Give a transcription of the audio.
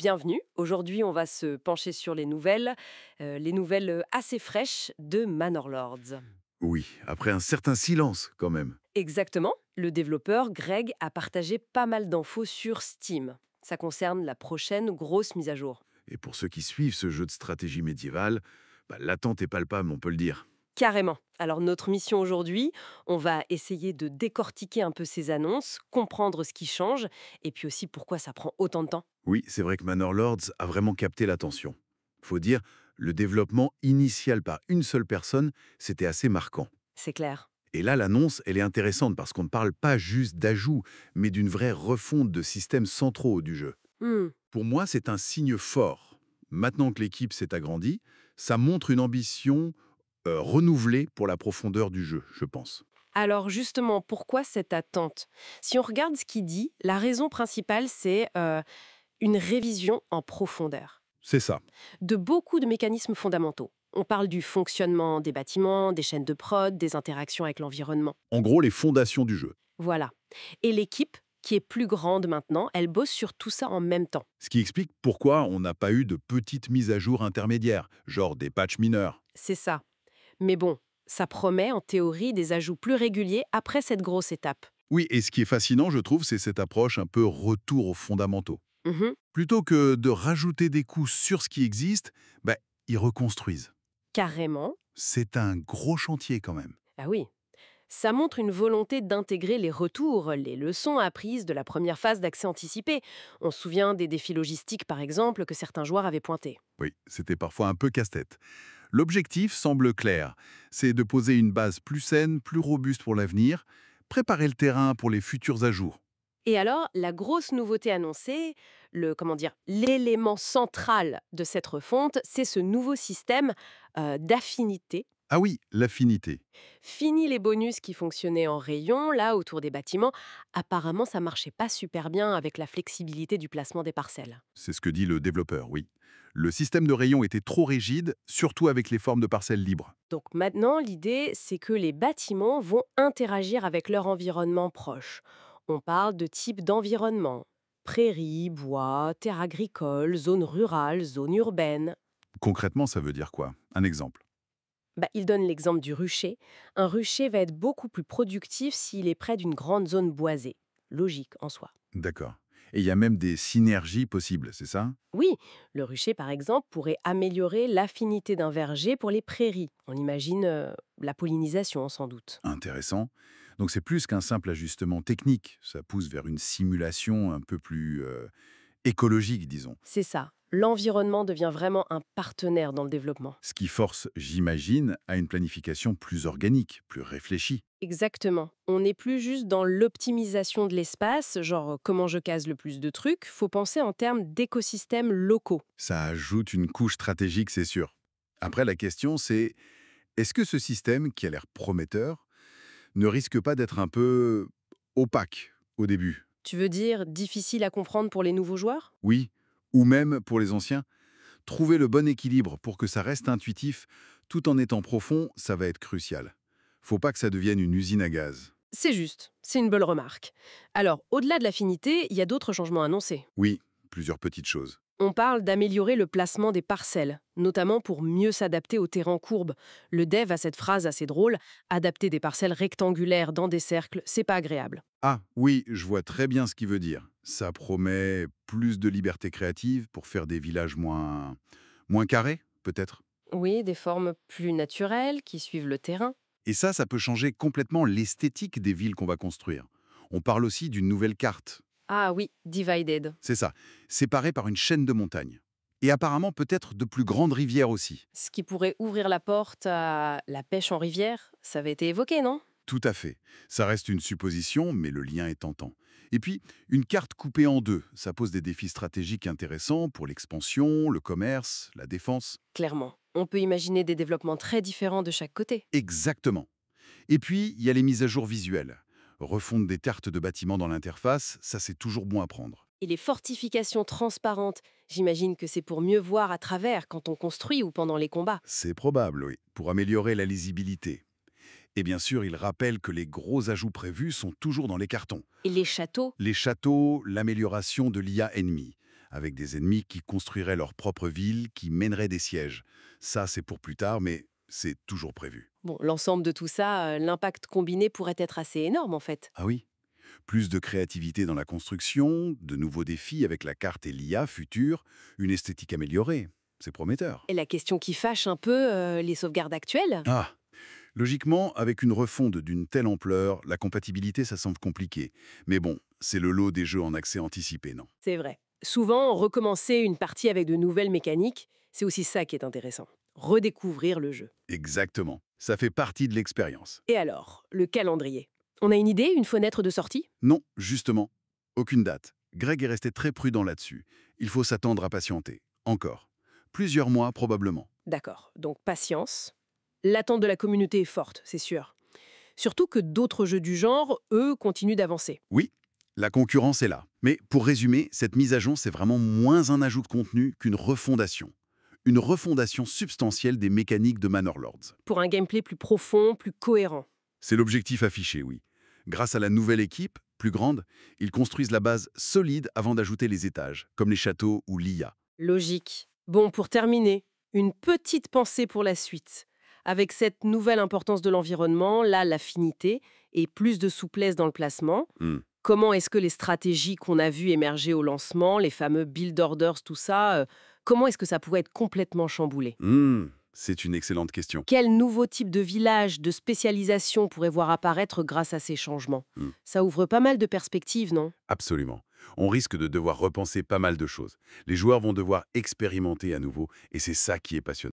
bienvenue. Aujourd'hui, on va se pencher sur les nouvelles assez fraîches de Manor Lords. Oui, après un certain silence quand même. Exactement, le développeur Greg a partagé pas mal d'infos sur Steam. Ça concerne la prochaine grosse mise à jour. Et pour ceux qui suivent ce jeu de stratégie médiévale, l'attente est palpable, on peut le dire. Carrément. Alors notre mission aujourd'hui, on va essayer de décortiquer un peu ces annonces, comprendre ce qui change, et puis aussi pourquoi ça prend autant de temps. Oui, c'est vrai que Manor Lords a vraiment capté l'attention. Faut dire, le développement initial par une seule personne, c'était assez marquant. C'est clair. Et là, l'annonce, elle est intéressante parce qu'on ne parle pas juste d'ajout, mais d'une vraie refonte de systèmes centraux du jeu. Hmm. Pour moi, c'est un signe fort. Maintenant que l'équipe s'est agrandie, ça montre une ambition renouvelée pour la profondeur du jeu, je pense. Alors justement, pourquoi cette attente? Si on regarde ce qu'il dit, la raison principale, c'est une révision en profondeur C'est ça. de beaucoup de mécanismes fondamentaux. On parle du fonctionnement des bâtiments, des chaînes de prod, des interactions avec l'environnement. En gros, les fondations du jeu. Voilà. Et l'équipe, qui est plus grande maintenant, elle bosse sur tout ça en même temps. Ce qui explique pourquoi on n'a pas eu de petites mises à jour intermédiaires, genre des patchs mineurs. C'est ça. Mais bon, ça promet en théorie des ajouts plus réguliers après cette grosse étape. Oui, et ce qui est fascinant, je trouve, c'est cette approche un peu retour aux fondamentaux. Mhm. Plutôt que de rajouter des coûts sur ce qui existe, ils reconstruisent. Carrément. C'est un gros chantier quand même. Ah oui. Ça montre une volonté d'intégrer les retours, les leçons apprises de la première phase d'accès anticipé. On se souvient des défis logistiques, par exemple, que certains joueurs avaient pointés. Oui, c'était parfois un peu casse-tête. L'objectif semble clair, c'est de poser une base plus saine, plus robuste pour l'avenir, préparer le terrain pour les futurs ajouts. Et alors, la grosse nouveauté annoncée, l'élément central de cette refonte, c'est ce nouveau système d'affinité. Ah oui, l'affinité. Fini les bonus qui fonctionnaient en rayon, là, autour des bâtiments. Apparemment, ça marchait pas super bien avec la flexibilité du placement des parcelles. C'est ce que dit le développeur, oui. Le système de rayon était trop rigide, surtout avec les formes de parcelles libres. Donc maintenant, l'idée, c'est que les bâtiments vont interagir avec leur environnement proche. On parle de type d'environnement. Prairies, bois, terres agricoles, zones rurales, zones urbaines. Concrètement, ça veut dire quoi? Un exemple. Il donne l'exemple du rucher. Un rucher va être beaucoup plus productif s'il est près d'une grande zone boisée. Logique en soi. D'accord. Et il y a même des synergies possibles, c'est ça? Oui, le rucher, par exemple, pourrait améliorer l'affinité d'un verger pour les prairies. On imagine la pollinisation, sans doute. Intéressant. Donc c'est plus qu'un simple ajustement technique, ça pousse vers une simulation un peu plus écologique, disons. C'est ça. L'environnement devient vraiment un partenaire dans le développement. Ce qui force, j'imagine, à une planification plus organique, plus réfléchie. Exactement. On n'est plus juste dans l'optimisation de l'espace, genre comment je case le plus de trucs, faut penser en termes d'écosystèmes locaux. Ça ajoute une couche stratégique, c'est sûr. Après, la question, c'est est-ce que ce système, qui a l'air prometteur, ne risque pas d'être un peu opaque au début? Tu veux dire difficile à comprendre pour les nouveaux joueurs? Oui, ou même pour les anciens. Trouver le bon équilibre pour que ça reste intuitif, tout en étant profond, ça va être crucial. Faut pas que ça devienne une usine à gaz. C'est juste, c'est une belle remarque. Alors, au-delà de l'affinité, il y a d'autres changements annoncés. Oui, plusieurs petites choses. On parle d'améliorer le placement des parcelles, notamment pour mieux s'adapter aux terrains courbes. Le dev a cette phrase assez drôle, adapter des parcelles rectangulaires dans des cercles, c'est pas agréable. Ah, oui, je vois très bien ce qu'il veut dire. Ça promet plus de liberté créative pour faire des villages moins carrés, peut-être. Oui, des formes plus naturelles qui suivent le terrain. Et ça peut changer complètement l'esthétique des villes qu'on va construire. On parle aussi d'une nouvelle carte. Ah oui, divided. C'est ça, séparée par une chaîne de montagnes. Et apparemment peut-être de plus grandes rivières aussi. Ce qui pourrait ouvrir la porte à la pêche en rivière, ça avait été évoqué, non? Tout à fait. Ça reste une supposition, mais le lien est tentant. Et puis, une carte coupée en deux, ça pose des défis stratégiques intéressants pour l'expansion, le commerce, la défense. Clairement. On peut imaginer des développements très différents de chaque côté. Exactement. Et puis, il y a les mises à jour visuelles. Refondre des cartes de bâtiments dans l'interface, ça c'est toujours bon à prendre. Et les fortifications transparentes, j'imagine que c'est pour mieux voir à travers quand on construit ou pendant les combats. C'est probable, oui, pour améliorer la lisibilité. Et bien sûr, il rappelle que les gros ajouts prévus sont toujours dans les cartons. Et les châteaux, Les châteaux, l'amélioration de l'IA ennemie, avec des ennemis qui construiraient leur propre ville, qui mèneraient des sièges. Ça, c'est pour plus tard, mais c'est toujours prévu. Bon, l'ensemble de tout ça, l'impact combiné pourrait être assez énorme en fait. Ah oui? Plus de créativité dans la construction, de nouveaux défis avec la carte et l'IA future, une esthétique améliorée. C'est prometteur. Et la question qui fâche un peu, les sauvegardes actuelles? Ah! Logiquement, avec une refonte d'une telle ampleur, la compatibilité, ça semble compliqué. Mais bon, c'est le lot des jeux en accès anticipé, non? C'est vrai. Souvent, recommencer une partie avec de nouvelles mécaniques, c'est aussi ça qui est intéressant. Redécouvrir le jeu. Exactement. Ça fait partie de l'expérience. Et alors, le calendrier. On a une idée, une fenêtre de sortie? Non, justement, aucune date. Greg est resté très prudent là-dessus. Il faut s'attendre à patienter. Encore. Plusieurs mois probablement. D'accord, donc patience. L'attente de la communauté est forte, c'est sûr. Surtout que d'autres jeux du genre, eux, continuent d'avancer. Oui, la concurrence est là. Mais pour résumer, cette mise à jour, c'est vraiment moins un ajout de contenu qu'une refondation. Une refondation substantielle des mécaniques de Manor Lords. Pour un gameplay plus profond, plus cohérent. C'est l'objectif affiché, oui. Grâce à la nouvelle équipe, plus grande, ils construisent la base solide avant d'ajouter les étages, comme les châteaux ou l'IA. Logique. Bon, pour terminer, une petite pensée pour la suite. Avec cette nouvelle importance de l'environnement, là, l'affinité et plus de souplesse dans le placement, Hmm. comment est-ce que les stratégies qu'on a vues émerger au lancement, les fameux build orders, tout ça, comment est-ce que ça pourrait être complètement chamboulé? C'est une excellente question. Quel nouveau type de village, de spécialisation pourrait voir apparaître grâce à ces changements? Hmm. Ça ouvre pas mal de perspectives, non? Absolument. On risque de devoir repenser pas mal de choses. Les joueurs vont devoir expérimenter à nouveau, et c'est ça qui est passionnant.